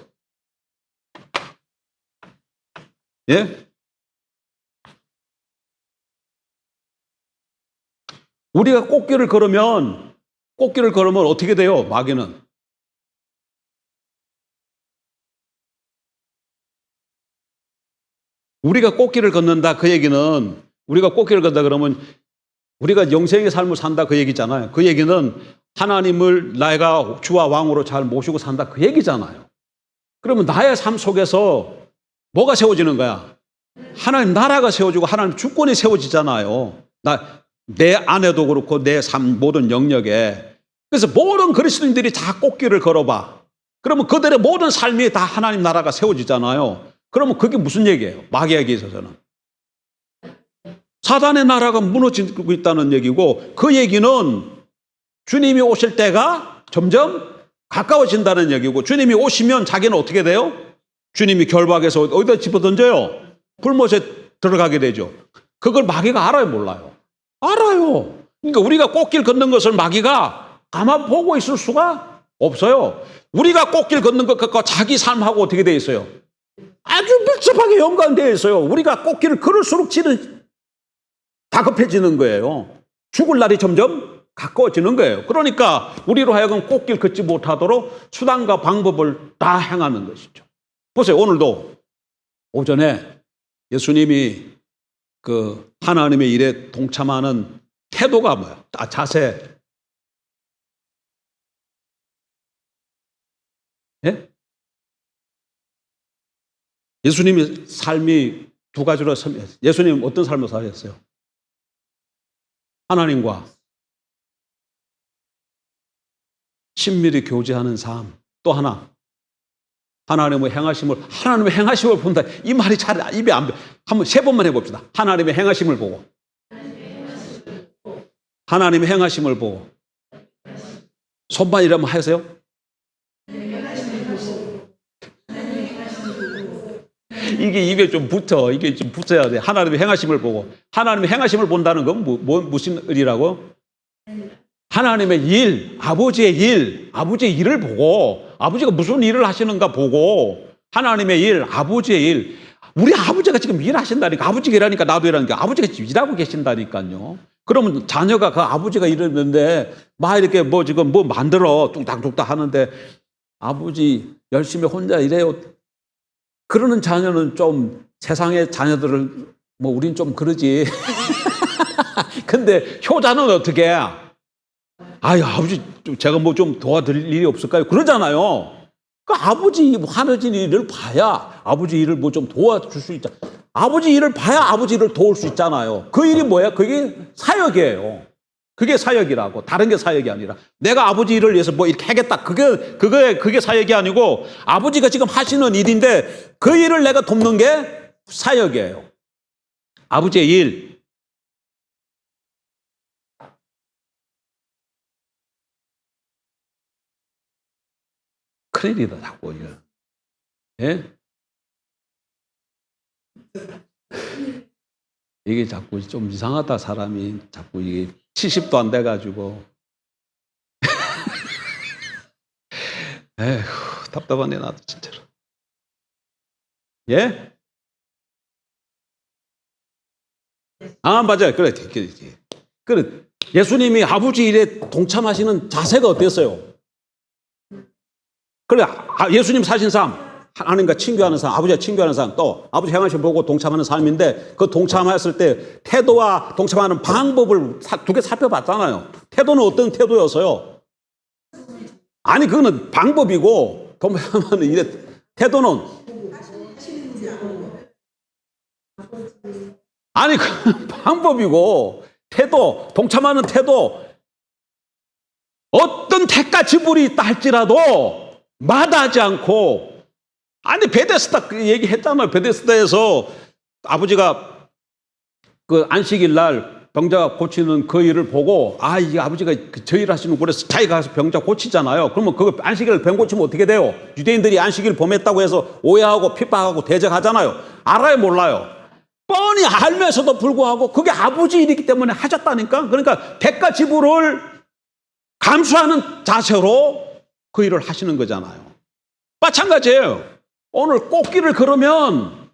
예? 우리가 꽃길을 걸으면 어떻게 돼요? 마귀는. 우리가 꽃길을 걷는다 그 얘기는, 우리가 꽃길을 걷다 그러면 우리가 영생의 삶을 산다 그 얘기잖아요. 그 얘기는 하나님을 내가 주와 왕으로 잘 모시고 산다 그 얘기잖아요. 그러면 나의 삶 속에서 뭐가 세워지는 거야? 하나님 나라가 세워지고 하나님 주권이 세워지잖아요. 내 안에도 그렇고 내 삶 모든 영역에. 그래서 모든 그리스도인들이 다 꽃길을 걸어봐. 그러면 그들의 모든 삶이 다 하나님 나라가 세워지잖아요. 그러면 그게 무슨 얘기예요? 마귀에게 있어서는 사단의 나라가 무너지고 있다는 얘기고, 그 얘기는 주님이 오실 때가 점점 가까워진다는 얘기고, 주님이 오시면 자기는 어떻게 돼요? 주님이 결박해서 어디다 집어던져요? 불못에 들어가게 되죠. 그걸 마귀가 알아요, 몰라요? 알아요. 그러니까 우리가 꽃길 걷는 것을 마귀가 가만 보고 있을 수가 없어요. 우리가 꽃길 걷는 것과 자기 삶하고 어떻게 돼 있어요? 아주 밀접하게 연관되어 있어요. 우리가 꽃길을 걸을수록 다급해지는 거예요. 죽을 날이 점점 가까워지는 거예요. 그러니까 우리로 하여금 꽃길 걷지 못하도록 수단과 방법을 다 행하는 것이죠. 보세요. 오늘도 오전에 예수님이 그 하나님의 일에 동참하는 태도가 뭐야? 자세. 예? 예수님의 삶이 두 가지로 예수님 어떤 삶을 사셨어요? 하나님과 친밀히 교제하는 삶. 또 하나, 하나님의 행하심을 본다. 이 말이 잘 입에 안 배. 한번 3번만 해봅시다. 하나님의 행하심을 보고. 하나님의 행하심을 보고. 손만 이러면 하세요. 이게 입에 좀 붙어. 이게 좀 붙어야 돼. 하나님의 행하심을 보고. 하나님의 행하심을 본다는 건 무슨 일이라고? 하나님의 일, 아버지의 일을 보고, 아버지가 무슨 일을 하시는가 보고, 하나님의 일, 아버지의 일. 우리 아버지가 지금 일하신다니까. 아버지가 일하니까 나도 일하니까. 아버지가 지금 일하고 계신다니까요. 그러면 자녀가 그 아버지가 일했는데 막 이렇게 지금 만들어 뚝딱뚝딱 하는데 아버지 열심히 혼자 일해요. 그러는 자녀는 좀 세상의 자녀들을 우린 좀 그러지. 근데 효자는 어떻게 해? 아버지 제가 좀 도와드릴 일이 없을까요? 그러잖아요. 그 아버지 하는 일을 봐야 아버지 일을 좀 도와줄 수 있잖아요. 아버지 일을 봐야 아버지 일을 도울 수 있잖아요. 그 일이 뭐야? 그게 사역이에요. 그게 사역이라고. 다른 게 사역이 아니라. 내가 아버지 일을 위해서 이렇게 하겠다. 그게 사역이 아니고 아버지가 지금 하시는 일인데 그 일을 내가 돕는 게 사역이에요. 아버지의 일. 큰일이다, 자꾸, 이거. 예? 이게 자꾸 좀 이상하다, 사람이. 자꾸 이게 70도 안 돼가지고. 에휴, 답답하네, 나도 진짜로. 예? 아, 맞아요. 그래. 그래. 예수님이 아버지 일에 동참하시는 자세가 어땠어요? 그래. 예수님 사신 삶. 하나님과 친교하는 삶, 아버지와 친교하는 삶, 또 아버지 행하심 보고 동참하는 삶인데 그 동참했을 때 태도와 동참하는 방법을 두 개 살펴봤잖아요. 태도는 어떤 태도였어요? 아니, 그거는 방법이고 동참하는 일에 태도는 아니, 그 방법이고 태도, 동참하는 태도, 어떤 택과 지불이 있다 할지라도 마다하지 않고. 아니, 베데스다 얘기했잖아요. 베데스다에서 아버지가 그 안식일 날 병자 고치는 그 일을 보고, 아, 이게 아버지가 저 일 하시는 그래서 자기가 가서 병자 고치잖아요. 그러면 그 안식일을 병 고치면 어떻게 돼요? 유대인들이 안식일 범했다고 해서 오해하고 핍박하고 대적하잖아요. 알아요, 몰라요? 뻔히 알면서도 불구하고 그게 아버지 일이기 때문에 하셨다니까. 그러니까 대가 지불을 감수하는 자세로 그 일을 하시는 거잖아요. 마찬가지예요. 오늘 꽃길을 걸으면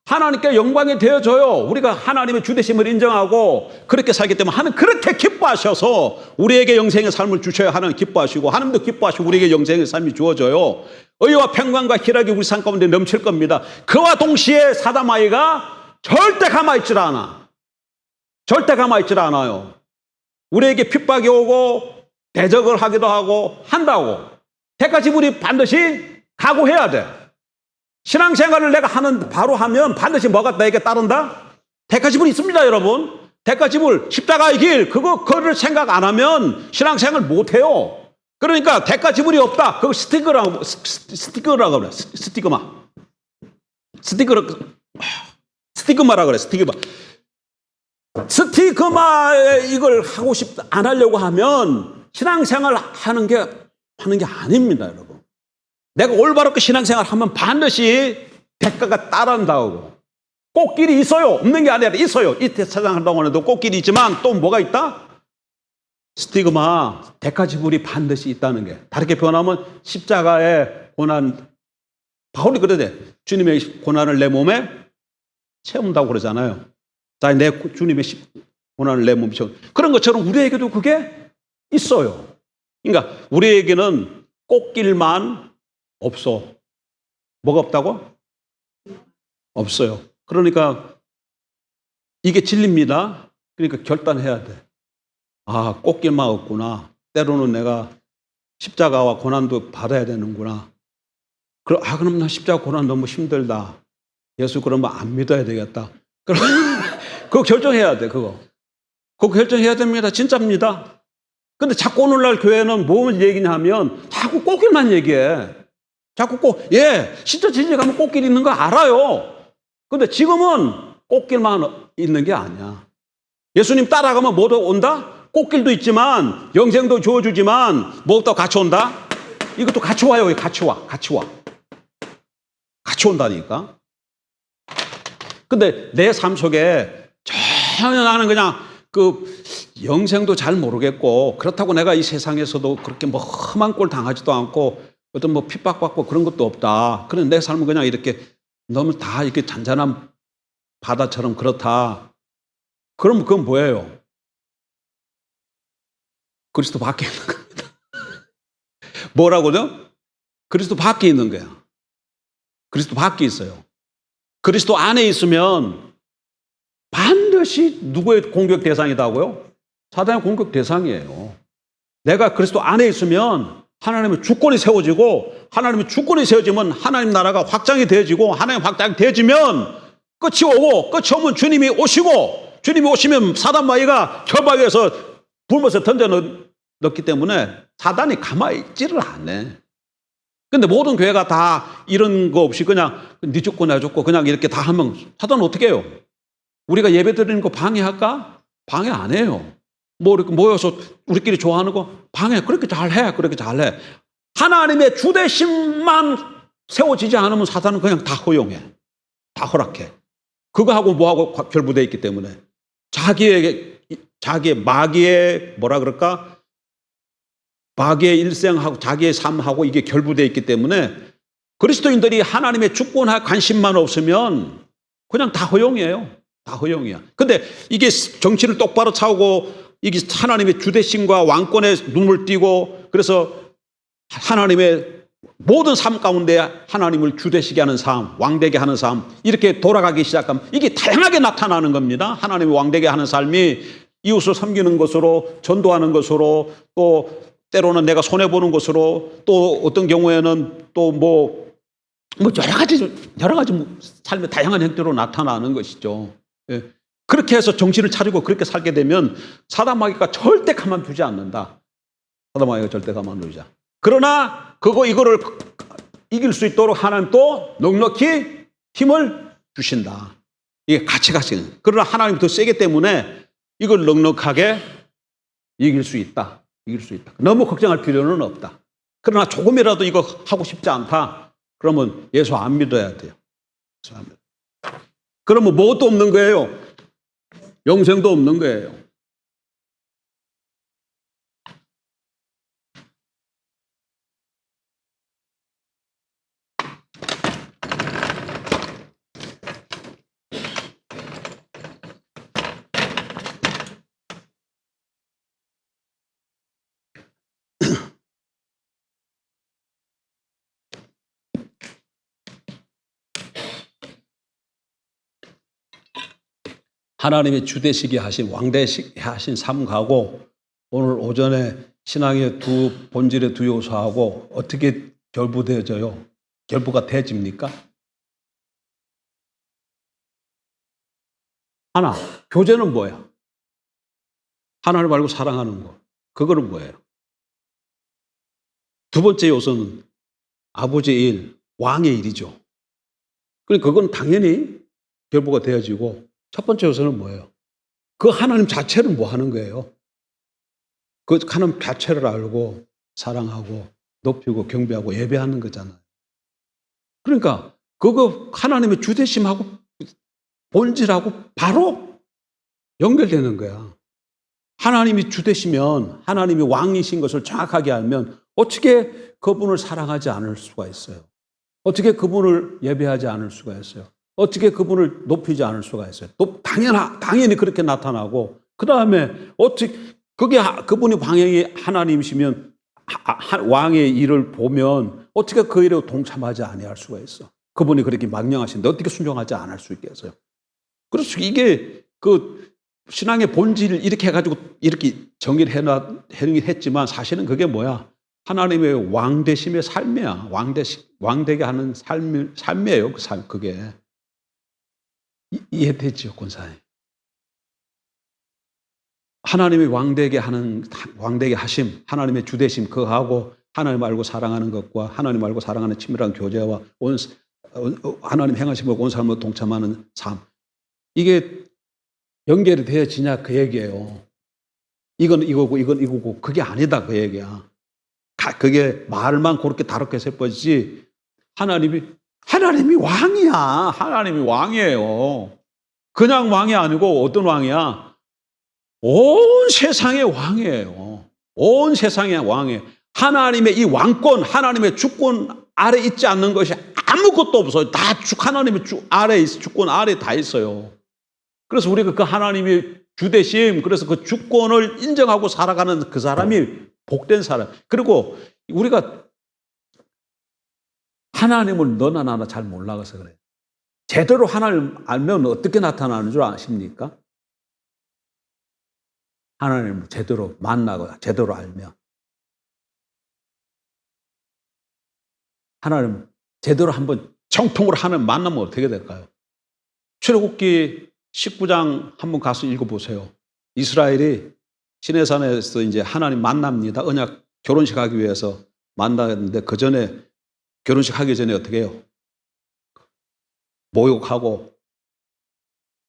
하나님께 영광이 되어져요. 우리가 하나님의 주되심을 인정하고 그렇게 살기 때문에 하나님 그렇게 기뻐하셔서 우리에게 영생의 삶을 주셔야 하나님 기뻐하시고, 하나님도 기뻐하시고 우리에게 영생의 삶이 주어져요. 의와 평강과 희락이 우리 삶 가운데 넘칠 겁니다. 그와 동시에 사다마이가 절대 가만히 있질 않아요. 우리에게 핍박이 오고 대적을 하기도 하고 한다고. 대가 지불이 반드시 각오해야 돼. 신앙생활을 내가 바로 하면 반드시 뭐가 나에게 따른다? 대가 지불이 있습니다, 여러분. 대가 지불, 십자가의 길, 그거를 생각 안 하면 신앙생활 못 해요. 그러니까 대가 지불이 없다. 그거 스티그라고 그래. 스티그마라 그래. 스티그마에 이걸 안 하려고 하면 신앙생활 하는 게 아닙니다, 여러분. 내가 올바르게 신앙생활 하면 반드시 대가가 따른다고. 꽃길이 있어요. 없는 게 아니라 있어요. 이 세상 한동안에도 꽃길이 있지만 또 뭐가 있다? 스티그마, 대가 지불이 반드시 있다는 게. 다르게 표현하면 십자가의 고난, 바울이 그러대. 주님의 고난을 내 몸에 채운다고 그러잖아요. 자, 내 주님의 고난을 내 몸에 채운. 그런 것처럼 우리에게도 그게 있어요. 그러니까 우리에게는 꽃길만 없어. 뭐가 없다고? 없어요. 그러니까 이게 진리입니다. 그러니까 결단해야 돼. 아, 꽃길만 없구나. 때로는 내가 십자가와 고난도 받아야 되는구나. 그럼 나 십자가 고난 너무 힘들다. 예수 그러면 안 믿어야 되겠다. 그거 결정해야 돼, 그거 결정해야 됩니다. 진짜입니다. 근데 자꾸 오늘날 교회는 뭘 얘기냐면 자꾸 꽃길만 얘기해. 진짜 진짜 가면 꽃길 있는 거 알아요. 근데 지금은 꽃길만 있는 게 아니야. 예수님 따라가면 뭐도 온다? 꽃길도 있지만 영생도 주어주지만 뭐도 같이 온다? 이것도 같이 와요. 같이 온다니까. 근데 내 삶 속에 전혀 나는 그냥 영생도 잘 모르겠고, 그렇다고 내가 이 세상에서도 그렇게 뭐 험한 꼴 당하지도 않고 어떤 뭐 핍박받고 그런 것도 없다. 그런 내 삶은 그냥 이렇게 너무 다 이렇게 잔잔한 바다처럼 그렇다. 그럼 그건 뭐예요? 그리스도 밖에 있는 겁니다. 뭐라고요? 그리스도 밖에 있는 거야. 그리스도 밖에 있어요. 그리스도 안에 있으면 반드시 누구의 공격 대상이다고요? 사단의 공격 대상이에요. 내가 그리스도 안에 있으면 하나님의 주권이 세워지고, 하나님의 주권이 세워지면 하나님 나라가 확장이 되어지고, 하나님 확장이 되어지면 끝이 오고, 끝이 오면 주님이 오시고, 주님이 오시면 사단마귀가 결박해서 불못에 던져 넣기 때문에 사단이 가만히 있지를 않네. 근데 모든 교회가 다 이런 거 없이 그냥 네 죽고 나 죽고 그냥 이렇게 다 하면 사단은 어떻게 해요? 우리가 예배 드리는 거 방해할까? 방해 안 해요. 뭐 이렇게 모여서 우리끼리 좋아하는 거 방해 그렇게 잘해. 하나님의 주대심만 세워지지 않으면 사단은 그냥 다 허용해. 다 허락해. 그거하고 뭐하고 결부되어 있기 때문에 자기의 마귀의 뭐라 그럴까? 마귀의 일생하고 자기의 삶하고 이게 결부되어 있기 때문에 그리스도인들이 하나님의 주권과 관심만 없으면 그냥 다 허용이에요. 다 허용이야. 근데 이게 정신을 똑바로 차고 이게 하나님의 주대심과 왕권에 눈을 띄고 그래서 하나님의 모든 삶 가운데 하나님을 주되시게 하는 삶, 왕되게 하는 삶 이렇게 돌아가기 시작하면 이게 다양하게 나타나는 겁니다. 하나님의 왕되게 하는 삶이 이웃을 섬기는 것으로 전도하는 것으로 또 때로는 내가 손해보는 것으로 또 어떤 경우에는 또 뭐 여러 가지 삶의 다양한 형태로 나타나는 것이죠. 예. 그렇게 해서 정신을 차리고 그렇게 살게 되면 사단 마귀가 절대 가만두지 않는다. 사단 마귀가 절대 가만두지 않아. 그러나 이거를 이길 수 있도록 하나님 또 넉넉히 힘을 주신다. 이게 같이. 그러나 하나님이 더 세기 때문에 이걸 넉넉하게 이길 수 있다. 너무 걱정할 필요는 없다. 그러나 조금이라도 이거 하고 싶지 않다. 그러면 예수 안 믿어야 돼요. 그러면 무엇도 없는 거예요. 영생도 없는 거예요. 하나님의 주되시게 하신 왕되시게 하신 삶하고 오늘 오전에 신앙의 본질의 두 요소하고 어떻게 결부되어져요? 결부가 되집니까? 하나, 교제는 뭐야? 하나님 말고 사랑하는 거. 그거는 뭐예요? 두 번째 요소는 아버지의 일, 왕의 일이죠. 그러니까 그건 당연히 결부가 되어지고 첫 번째 요소는 뭐예요? 그 하나님 자체를 뭐 하는 거예요? 그 하나님 자체를 알고 사랑하고 높이고 경배하고 예배하는 거잖아요. 그러니까 그거 하나님의 주대심하고 본질하고 바로 연결되는 거야. 하나님이 주되시면 하나님이 왕이신 것을 정확하게 알면 어떻게 그분을 사랑하지 않을 수가 있어요? 어떻게 그분을 예배하지 않을 수가 있어요? 어떻게 그분을 높이지 않을 수가 있어요? 또 당연히 그렇게 나타나고 그 다음에 어떻게 그분이 방향이 하나님이시면 왕의 일을 보면 어떻게 그 일에 동참하지 아니할 수가 있어? 그분이 그렇게 망령하신데 어떻게 순종하지 않을 수 있겠어요? 그래서 이게 그 신앙의 본질을 이렇게 해가지고 이렇게 정의를 했지만 사실은 그게 뭐야? 하나님의 왕되심의 삶이야. 왕되게 하는 삶이에요. 그 삶, 그게. 이해되죠, 권사님? 하나님의 왕되게 하심, 하나님의 주되심, 그거하고 하나님 알고 사랑하는 것과 하나님 알고 사랑하는 친밀한 교제와 하나님 행하신 것 온 삶으로 동참하는 삶. 이게 연결이 되어지냐 그 얘기예요. 이건 이거고 그게 아니다 그 얘기야. 그게 말만 그렇게 다르게 세워지지 하나님이 왕이야. 하나님이 왕이에요. 그냥 왕이 아니고 어떤 왕이야? 온 세상의 왕이에요. 온 세상의 왕이에요. 하나님의 이 왕권, 하나님의 주권 아래 있지 않는 것이 아무것도 없어요. 다 하나님의 주권 아래 다 있어요. 그래서 우리가 그 하나님의 주대심, 그래서 그 주권을 인정하고 살아가는 그 사람이 복된 사람. 그리고 우리가 하나님을 너나 나나 잘 몰라서 그래요. 제대로 하나님 알면 어떻게 나타나는 줄 아십니까? 하나님을 제대로 만나고 제대로 알면. 하나님 제대로 한번 정통으로 하나님 만나면 어떻게 될까요? 출애굽기 19장 한번 가서 읽어보세요. 이스라엘이 시내산에서 이제 하나님 만납니다. 언약 결혼식 하기 위해서 만나는데 그 전에 결혼식 하기 전에 어떻게 해요? 목욕하고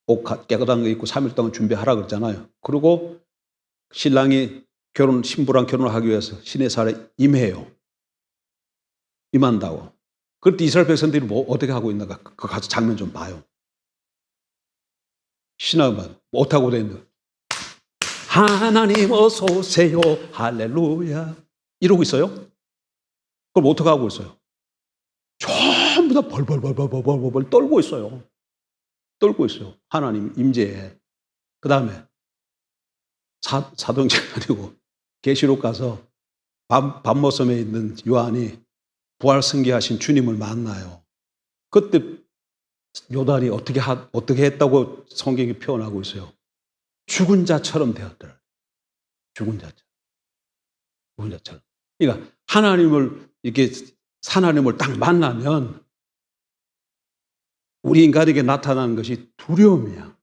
옷 깨끗한 거 입고 3일 동안 준비하라 그랬잖아요. 그리고 신랑이 신부랑 결혼을 하기 위해서 시내산에 임해요. 임한다고. 그때 이스라엘 백성들이 뭐 어떻게 하고 있는가 그 가서 장면 좀 봐요. 신앙만 못하고 다니는 하나님 어서 오세요 할렐루야 이러고 있어요. 그걸 어떻게 하고 있어요? 전부 다 벌벌 떨고 있어요. 떨고 있어요. 하나님 임재에. 그 다음에 사도행전 아니고 계시록 가서 밤모섬에 있는 요한이 부활 승계하신 주님을 만나요. 그때 요단이 어떻게 했다고 성경이 표현하고 있어요. 죽은 자처럼 되었더라. 죽은 자처럼. 그러니까 하나님을 딱 만나면 우리 인간에게 나타나는 것이 두려움이야.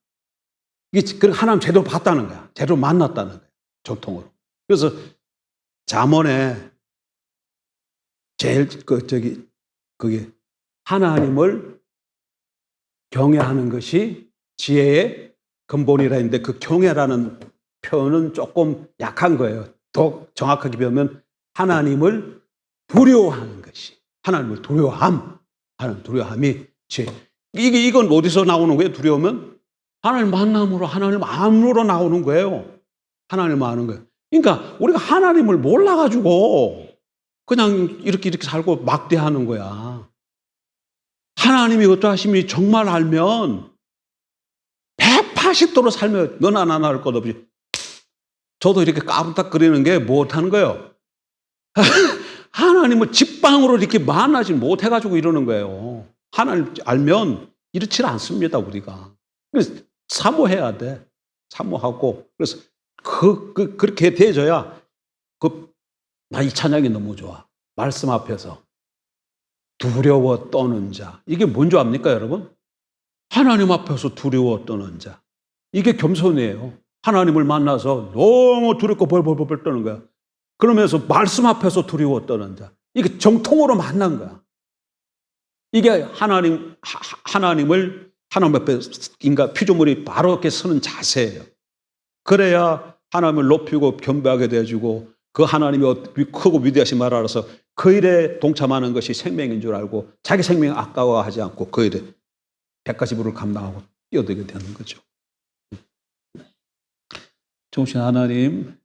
이게 하나님 제대로 봤다는 거야. 제대로 만났다는 거야. 전통으로. 그래서 잠언에 제일 그게 하나님을 경외하는 것이 지혜의 근본이라 했는데 그 경외라는 표현은 조금 약한 거예요. 더 정확하게 배우면 하나님을 두려워하는 것이 하나님을 두려워함이 지혜. 이건 어디서 나오는 거예요? 두려우면 하나님 만남으로 하나님 암으로 나오는 거예요. 하나님을 아는 거예요. 그러니까 우리가 하나님을 몰라가지고 그냥 이렇게 살고 막대하는 거야. 하나님이 어떠하심이 정말 알면 180도로 살면 너나 나나 할 것 없이 저도 이렇게 까부닥거리는 게 못하는 거예요. 하나님을 직방으로 이렇게 만나지 못해가지고 이러는 거예요. 하나님 알면 이렇지 않습니다, 우리가. 그래서 사모해야 돼. 사모하고. 그래서 그렇게 돼줘야 나 이 찬양이 너무 좋아. 말씀 앞에서 두려워 떠는 자. 이게 뭔지 압니까, 여러분? 하나님 앞에서 두려워 떠는 자. 이게 겸손이에요. 하나님을 만나서 너무 두렵고 벌벌 떠는 거야. 그러면서 말씀 앞에서 두려워 떠는 자. 이게 정통으로 만난 거야. 이게 하나님 앞에 인간 피조물이 바로 이렇게 서는 자세예요. 그래야 하나님을 높이고 겸비하게 되어지고 그 하나님이 크고 위대하신 말을 알아서 그 일에 동참하는 것이 생명인 줄 알고 자기 생명 아까워하지 않고 그 일에 100가지 부를 감당하고 뛰어들게 되는 거죠. 좋으신 하나님,